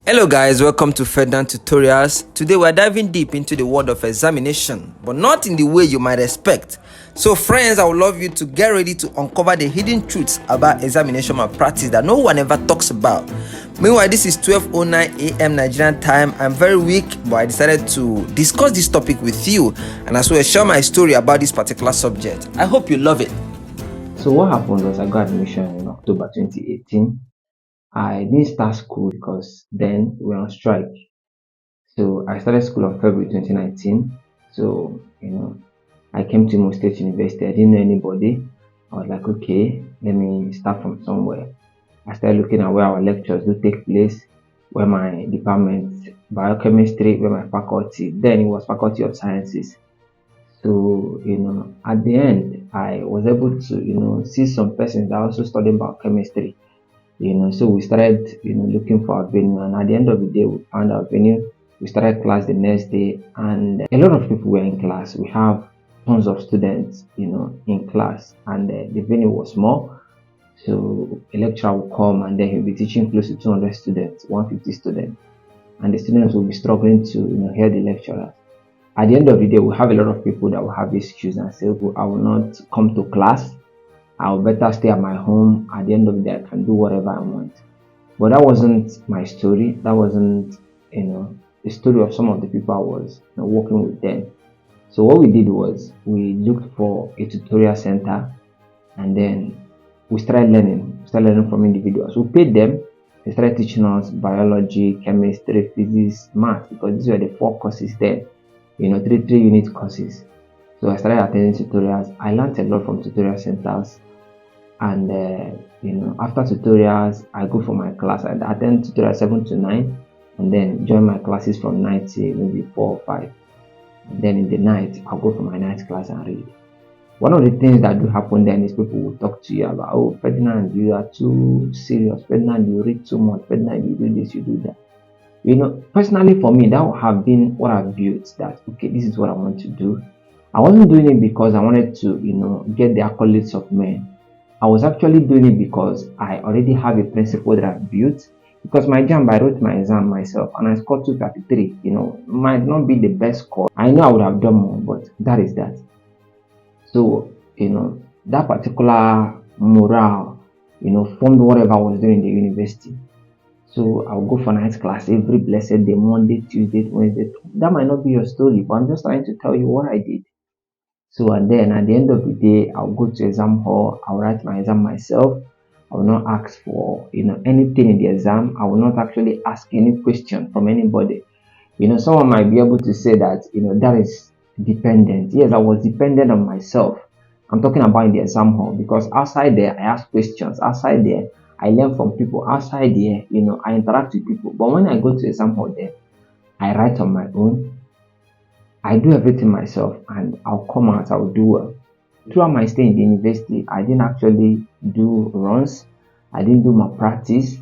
Hello guys, welcome to Ferdinand Tutorials. Today we are diving deep into the world of examination, but not in the way you might expect. So friends, I would love you to get ready to uncover the hidden truths about examination malpractice that no one ever talks about. Meanwhile, this is 12:09 a.m. Nigerian time. I'm very weak, but I decided to discuss this topic with you and as well share my story about this particular subject. I hope you love it. So what happened was I got admission in October 2018. I didn't start school because then we were on strike. So I started school on February 2019. So, I came to Imo State University. I didn't know anybody. I was like, okay, let me start from somewhere. I started looking at where our lectures do take place, where my department, biochemistry, where my faculty, then it was Faculty of Sciences. So, at the end, I was able to, see some persons that also studied biochemistry. So we started, looking for our venue, and at the end of the day, we found our venue. We started class the next day, and a lot of people were in class. We have tons of students, in class, and the venue was small. So a lecturer will come, and then he'll be teaching close to 200 students, 150 students, and the students will be struggling to, hear the lecturer. At the end of the day, we have a lot of people that will have excuse and say, "Oh, I will not come to class. I'll better stay at my home. At the end of the day, I can do whatever I want." But that wasn't my story. That wasn't, the story of some of the people I was working with then. So what we did was we looked for a tutorial center, and then we started learning. From individuals. We paid them. They started teaching us biology, chemistry, physics, math, because these were the 4 courses there. Three unit courses. So I started attending tutorials. I learned a lot from tutorial centers. And after tutorials, I go for my class. I attend tutorial 7 to 9, and then join my classes from 9 to maybe 4 or 5. And then in the night, I'll go for my night class and read. One of the things that do happen then is people will talk to you about, "Oh, Ferdinand, you are too serious. Ferdinand, you read too much. Ferdinand, you do this, you do that." Personally for me, that would have been what I built, that, okay, this is what I want to do. I wasn't doing it because I wanted to, get the accolades of men. I was actually doing it because I already have a principle that I've built. Because my JAMB, I wrote my exam myself and I scored 233. Might not be the best score. I know I would have done more, but that is that. So, that particular morale, formed whatever I was doing in the university. So I'll go for night class every blessed day, Monday, Tuesday, Wednesday. That might not be your story, but I'm just trying to tell you what I did. So, and then at the end of the day, I'll go to exam hall. I'll write my exam myself. I will not ask for, anything in the exam. I will not actually ask any question from anybody. Someone might be able to say that, that is dependent. Yes, I was dependent on myself. I'm talking about in the exam hall, because outside there, I ask questions. Outside there, I learn from people. Outside there, I interact with people. But when I go to exam hall there, I write on my own. I do everything myself, and I'll come out, I'll do well. Throughout my stay in the university, I didn't actually do runs. I didn't do malpractice.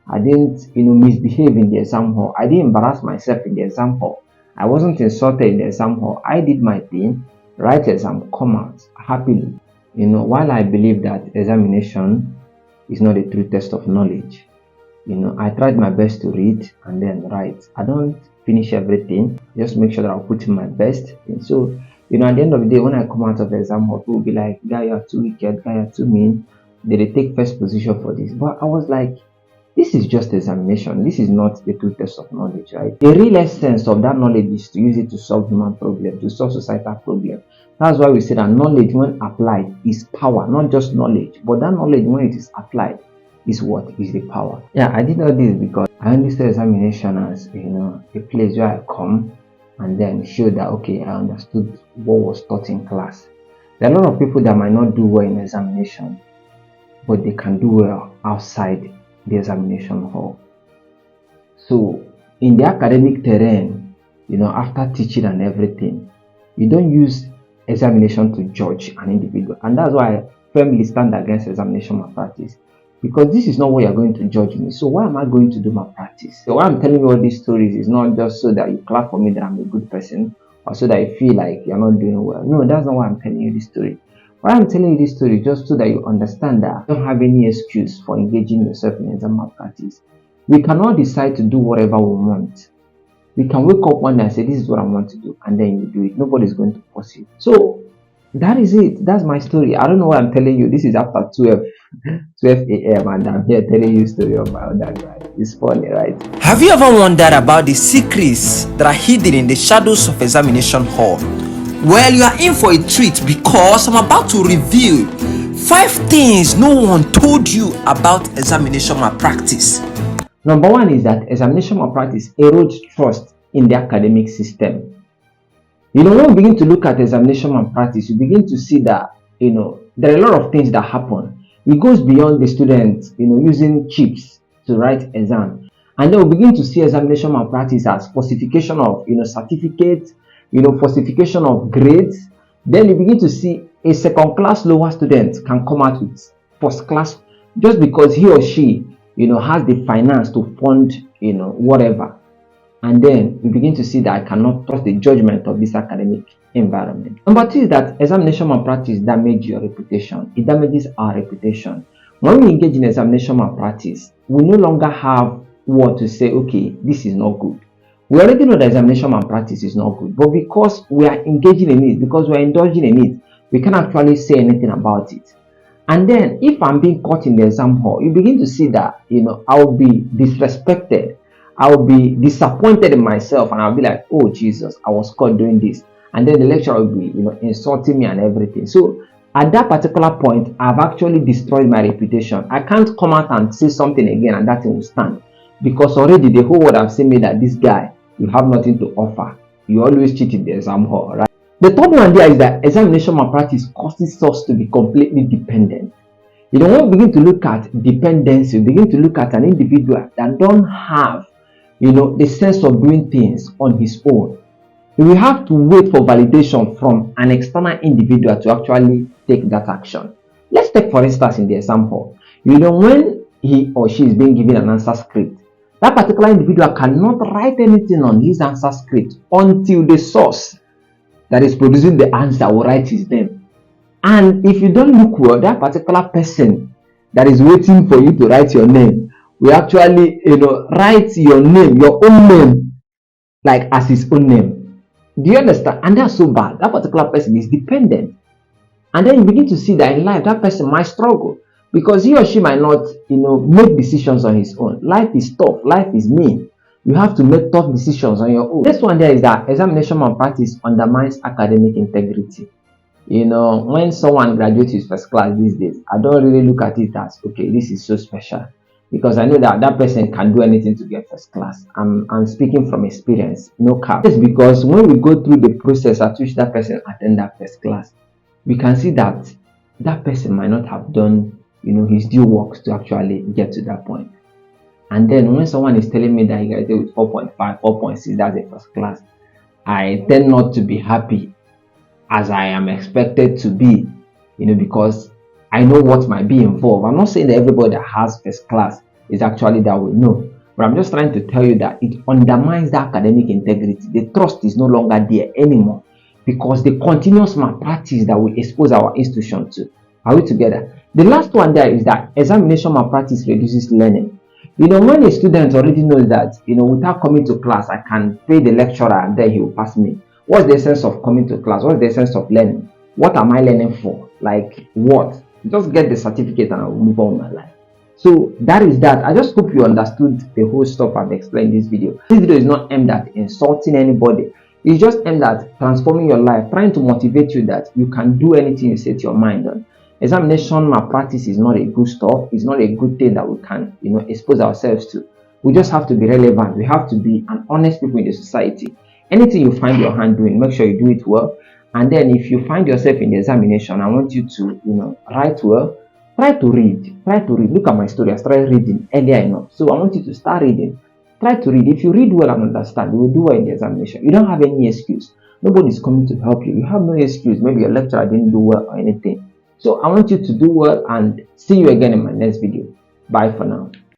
I didn't, misbehave in the exam hall. I didn't embarrass myself in the exam hall. I wasn't insulted in the exam hall. I did my thing, write exam, come out happily. While I believe that examination is not a true test of knowledge, I tried my best to read and then write. I don't finish everything, just make sure that I'll put in my best. And so, at the end of the day, when I come out of the exam hall, people will be like, "Guy, you are too wicked, guy, you are too mean. Did they take first position for this?" But I was like, this is just examination. This is not the true test of knowledge, right? The real essence of that knowledge is to use it to solve human problems, to solve societal problems. That's why we say that knowledge, when applied, is power, not just knowledge. But that knowledge, when it is applied, is what is the power. Yeah, I did all this because I understood examination as, a place where I come and then show that, okay, I understood what was taught in class. There are a lot of people that might not do well in examination, but they can do well outside the examination hall. So in the academic terrain, after teaching and everything, you don't use examination to judge an individual. And that's why I firmly stand against examination malpractice. Because this is not what you're going to judge me. So why am I going to do malpractice? So why I'm telling you all these stories is not just so that you clap for me that I'm a good person, or so that you feel like you're not doing well. No, that's not why I'm telling you this story. Why I'm telling you this story just so that you understand that you don't have any excuse for engaging yourself in exam malpractice. We cannot decide to do whatever we want. We can wake up one day and say, this is what I want to do, and then you do it. Nobody's going to force you. So that is it. That's my story. I don't know why I'm telling you. This is after 12 a.m. and I'm here telling you a story of my undergrad. It's funny, right? Have you ever wondered about the secrets that are hidden in the shadows of examination hall? Well, you are in for a treat because I'm about to reveal 5 things no one told you about examination malpractice. Number one is that examination malpractice erodes trust in the academic system. When we begin to look at examination malpractice, you begin to see that, there are a lot of things that happen. It goes beyond the students, using chips to write exam. And then we begin to see examination malpractice as falsification of, certificates, falsification of grades. Then you begin to see a second class lower student can come out with first class just because he or she, has the finance to fund, whatever. And then we begin to see that I cannot trust the judgment of this academic environment. Number 2 is that examination malpractice damages your reputation. It damages our reputation. When we engage in examination malpractice, we no longer have what to say, okay, this is not good. We already know that examination malpractice is not good, but because we are engaging in it, because we are indulging in it, we can't actually say anything about it. And then if I'm being caught in the exam hall, you begin to see that, I'll be disrespected. I'll be disappointed in myself, and I'll be like, oh Jesus, I was caught doing this. And then the lecturer will be, insulting me and everything. So at that particular point, I've actually destroyed my reputation. I can't come out and say something again and that thing will stand. Because already the whole world have seen me that this guy, you have nothing to offer. You always cheat in the exam hall, right? The third one there is that examination malpractice causes us to be completely dependent. When we begin to look at dependency, we begin to look at an individual that don't have, the sense of doing things on his own. We have to wait for validation from an external individual to actually take that action. Let's take for instance in the exam hall. When he or she is being given an answer script, that particular individual cannot write anything on his answer script until the source that is producing the answer will write his name. And if you don't look well, that particular person that is waiting for you to write your name will actually, write your name, your own name, like as his own name. Do you understand? And that's so bad. That particular person is dependent. And then you begin to see that in life, that person might struggle because he or she might not, make decisions on his own. Life is tough. Life is mean. You have to make tough decisions on your own. This one there is that examination malpractice undermines academic integrity. When someone graduates with first class these days, I don't really look at it as, okay, this is so special. Because I know that that person can do anything to get first class. I'm speaking from experience, no cap. It's because when we go through the process at which that person attend that first class, we can see that that person might not have done, his due works to actually get to that point. And then when someone is telling me that he graduated with 4.5, 4.6, that's a first class, I tend not to be happy as I am expected to be, because I know what might be involved. I'm not saying that everybody that has first class is actually that way, no. But I'm just trying to tell you that it undermines the academic integrity. The trust is no longer there anymore because the continuous malpractice that we expose our institution to. Are we together? The last one there is that examination malpractice reduces learning. When a student already knows that, without coming to class, I can pay the lecturer and then he will pass me. What's the essence of coming to class? What's the essence of learning? What am I learning for? Like what? Just get the certificate and I'll move on with my life. So that is that. I just hope you understood the whole stuff I've explained in this video. This video is not aimed at insulting anybody. It's just aimed at transforming your life, trying to motivate you that you can do anything you set your mind on. Examination malpractice is not a good stuff. It's not a good thing that we can, expose ourselves to. We just have to be relevant. We have to be an honest people in the society. Anything you find your hand doing, make sure you do it well. And then if you find yourself in the examination, I want you to, write well. Try to read. Look at my story. I started reading earlier enough. So I want you to start reading. Try to read. If you read well and understand, you will do well in the examination. You don't have any excuse. Nobody's coming to help you. You have no excuse. Maybe your lecturer didn't do well or anything. So I want you to do well and see you again in my next video. Bye for now.